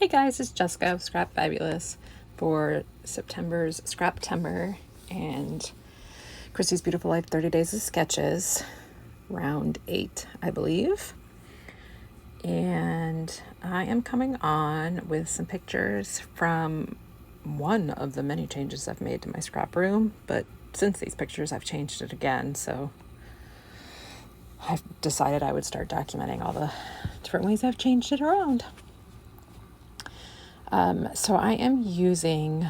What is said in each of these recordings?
Hey guys, it's Jessica of Scrap Fabulous for September's Scraptember and Chrissy's Beautiful Life 30 Days of Sketches, round 8, I believe. And I am coming on with some pictures from one of the many changes I've made to my scrap room, but since these pictures I've changed it again, so I've decided I would start documenting all the different ways I've changed it around. So I am using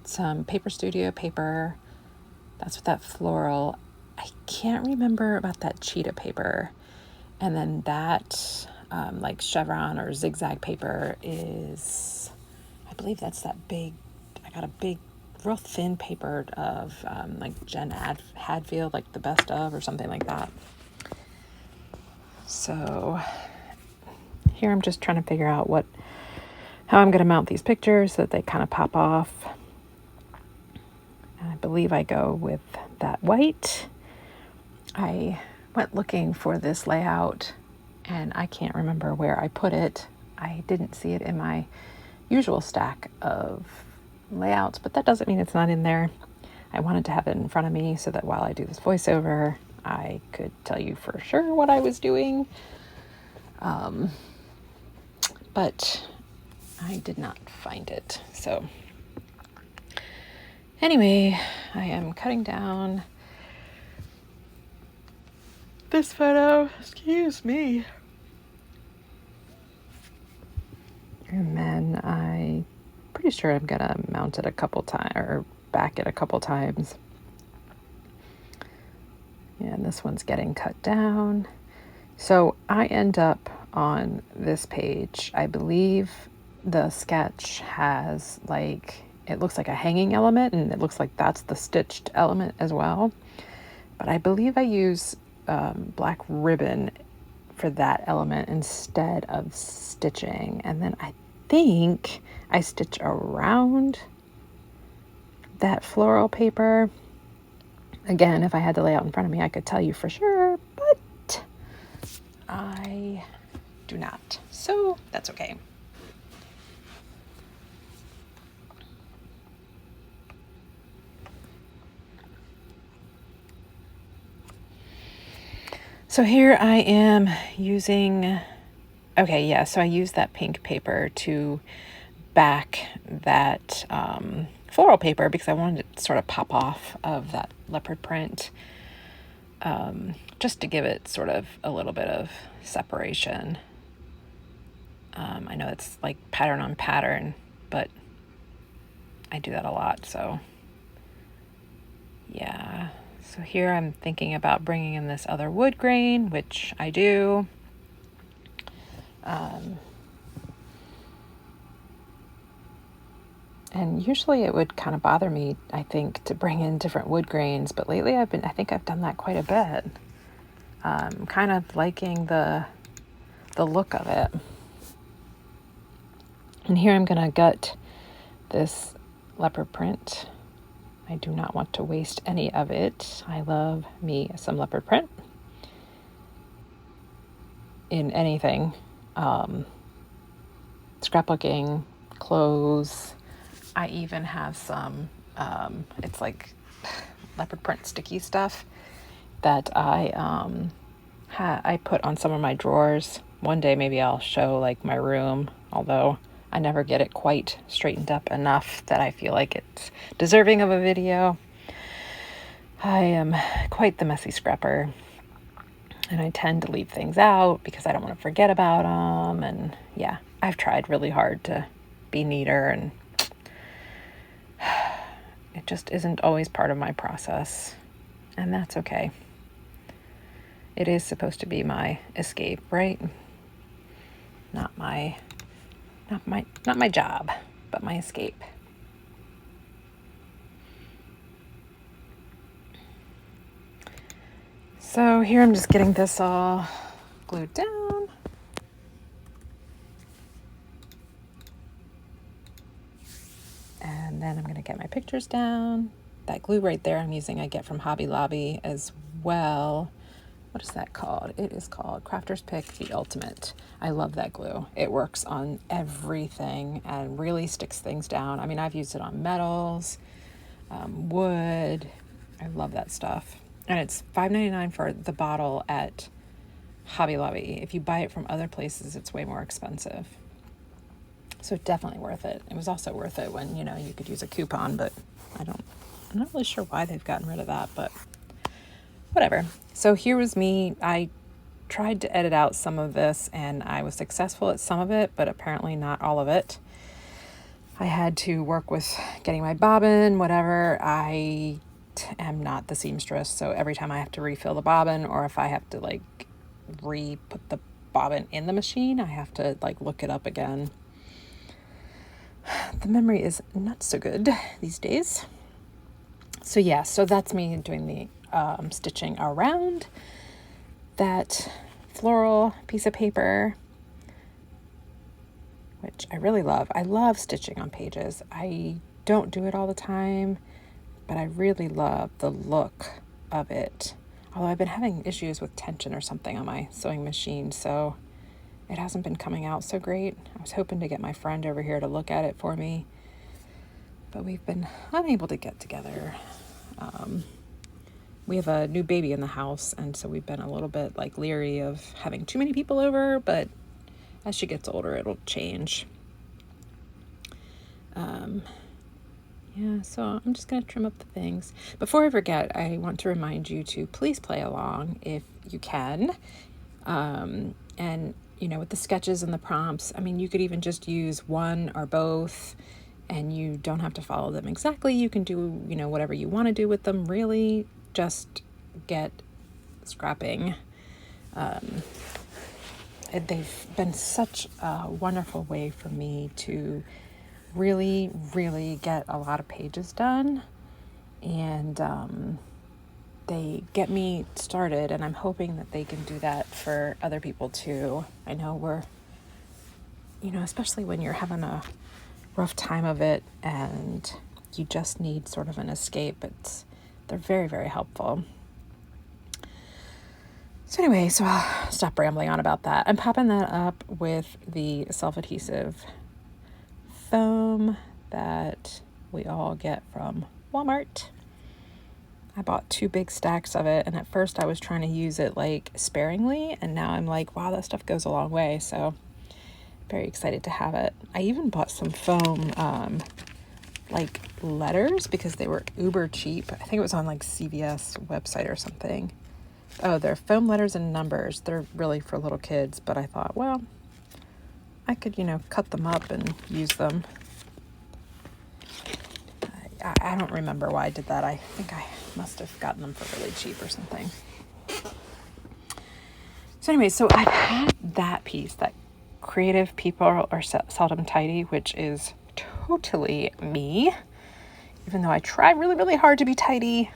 some Paper Studio paper. That's what that floral. I can't remember about that cheetah paper. And then that like chevron or zigzag paper is, I believe that's that big, I got a big, real thin paper of like Jen Hadfield, like the best of or something like that. So here I'm just trying to figure out how I'm going to mount these pictures so that they kind of pop off. And I believe I go with that white. I went looking for this layout and I can't remember where I put it. I didn't see it in my usual stack of layouts, but that doesn't mean it's not in there. I wanted to have it in front of me so that while I do this voiceover, I could tell you for sure what I was doing. But I did not find it. So anyway, I am cutting down this photo. Excuse me. And then I'm pretty sure I'm gonna mount it a couple times or back it a couple times. And this one's getting cut down. So I end up on this page. I believe the sketch has like, it looks like a hanging element and it looks like that's the stitched element as well. But I believe I use black ribbon for that element instead of stitching. And then I think I stitch around that floral paper. Again, if I had the layout in front of me, I could tell you for sure, but I do not. So that's okay. So here I am using, okay, yeah, so I used that pink paper to back that floral paper because I wanted it to sort of pop off of that leopard print, just to give it sort of a little bit of separation. I know it's like pattern on pattern, but I do that a lot, so yeah. So here I'm thinking about bringing in this other wood grain, which I do. And usually it would kind of bother me, I think, to bring in different wood grains, but lately I think I've done that quite a bit. Kind of liking the look of it. And here I'm going to gut this leopard print. I do not want to waste any of it. I love me some leopard print in anything. Scrapbooking, clothes. I even have some, it's like leopard print sticky stuff that I put on some of my drawers. One day maybe I'll show like my room, although I never get it quite straightened up enough that I feel like it's deserving of a video. I am quite the messy scrapper, and I tend to leave things out because I don't want to forget about them. And yeah, I've tried really hard to be neater, and it just isn't always part of my process, and that's okay. It is supposed to be my escape, right? Not my job, but my escape. So here I'm just getting this all glued down. And then I'm going to get my pictures down. That glue right there I'm using I get from Hobby Lobby as well. what is that called? It is called Crafter's Pick The Ultimate. I love that glue. It works on everything and really sticks things down. I mean, I've used it on metals, wood. I love that stuff. And it's $5.99 for the bottle at Hobby Lobby. If you buy it from other places, it's way more expensive. So definitely worth it. It was also worth it when, you could use a coupon, but I'm not really sure why they've gotten rid of that, but whatever. So here was me. I tried to edit out some of this and I was successful at some of it, but apparently not all of it. I had to work with getting my bobbin, whatever. I am not the seamstress, so every time I have to refill the bobbin, or if I have to re-put the bobbin in the machine, I have to look it up again. The memory is not so good these days. So yeah, so that's me doing the stitching around that floral piece of paper, which I really love. I love stitching on pages. I don't do it all the time, but I really love the look of it. Although I've been having issues with tension or something on my sewing machine, so it hasn't been coming out so great. I was hoping to get my friend over here to look at it for me, but we've been unable to get together. We have a new baby in the house, and so we've been a little bit leery of having too many people over, but as she gets older, it'll change. Yeah, so I'm just going to trim up the things. Before I forget, I want to remind you to please play along if you can. And, with the sketches and the prompts, I mean, you could even just use one or both, and you don't have to follow them exactly. You can do, whatever you want to do with them, really. Just get scrapping. They've been such a wonderful way for me to really, really get a lot of pages done, and they get me started, and I'm hoping that they can do that for other people too. I know we're, especially when you're having a rough time of it and you just need sort of an escape, they're very, very helpful. So anyway, so I'll stop rambling on about that. I'm popping that up with the self-adhesive foam that we all get from Walmart. I bought 2 big stacks of it, and at first I was trying to use it sparingly, and now I'm wow, that stuff goes a long way, so very excited to have it. I even bought some foam letters because they were uber cheap. I think it was on CVS website or something. Oh, they're foam letters and numbers. They're really for little kids, but I thought, well, I could, cut them up and use them. I don't remember why I did that. I think I must have gotten them for really cheap or something. So anyway, so I've had that piece, that creative people are seldom tidy, which is totally me. Even though I try really, really hard to be tidy,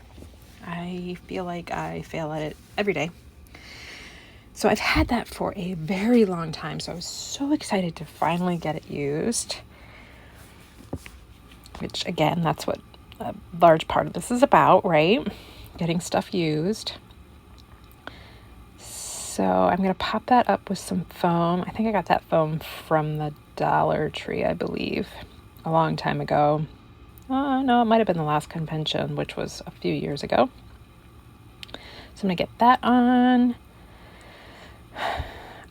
I feel like I fail at it every day. So I've had that for a very long time. So I was so excited to finally get it used. Which, again, that's what a large part of this is about, right? Getting stuff used. So I'm going to pop that up with some foam. I think I got that foam from the Dollar Tree, I believe, a long time ago. No, it might have been the last convention, which was a few years ago. So I'm going to get that on.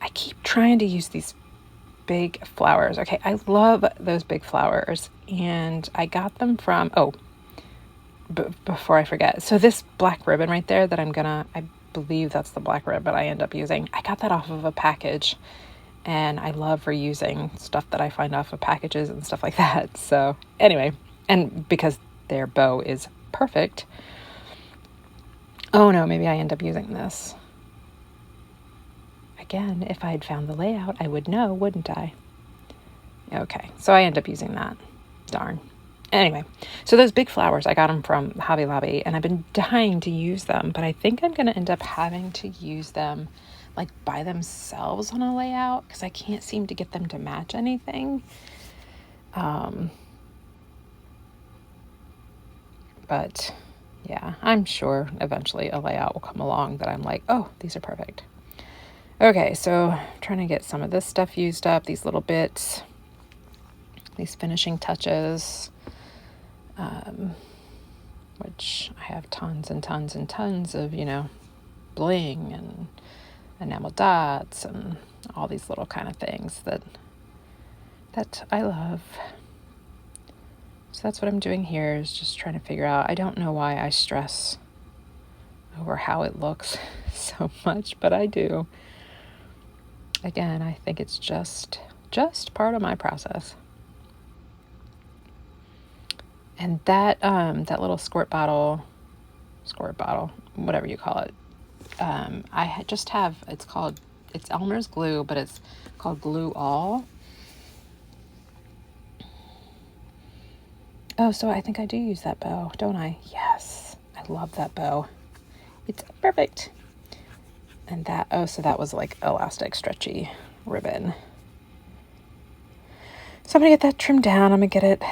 I keep trying to use these big flowers. Okay, I love those big flowers, and I got them from, before I forget, so this black ribbon right there that I believe that's the black ribbon I end up using, I got that off of a package, and I love reusing stuff that I find off of packages and stuff like that. So anyway, and because their bow is perfect. Oh no, maybe I end up using this. Again, if I had found the layout, I would know, wouldn't I? Okay, so I end up using that. Darn. Anyway, so those big flowers, I got them from Hobby Lobby, and I've been dying to use them, but I think I'm going to end up having to use them by themselves on a layout because I can't seem to get them to match anything. But Yeah, I'm sure eventually a layout will come along that I'm like, oh, these are perfect. Okay, so trying to get some of this stuff used up, these little bits, these finishing touches, which I have tons and tons and tons of, bling and enamel dots and all these little kind of things that I love. So that's what I'm doing here, is just trying to figure out. I don't know why I stress over how it looks so much, but I do. Again, I think it's just part of my process. And that little squirt bottle, whatever you call it, I just have, it's Elmer's glue, but it's called Glue All. Oh, so I think I do use that bow, don't I? Yes, I love that bow. It's perfect. And so that was like elastic, stretchy ribbon. So I'm gonna get that trimmed down. I'm gonna get it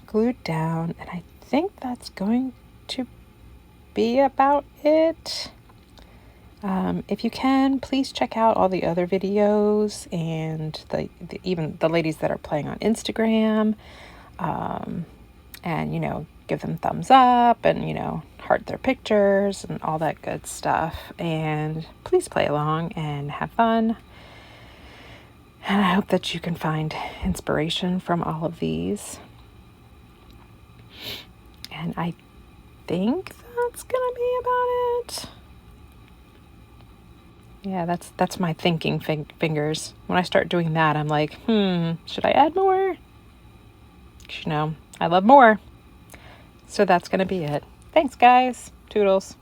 glued down, and I think that's going to be about it. If you can, please check out all the other videos and even the ladies that are playing on Instagram, and give them thumbs up and heart their pictures and all that good stuff. And please play along and have fun. And I hope that you can find inspiration from all of these. And I think that's gonna be about it. Yeah, that's my thinking fingers. When I start doing that, I'm like, should I add more? 'Cause, I love more. So that's gonna be it. Thanks, guys. Toodles.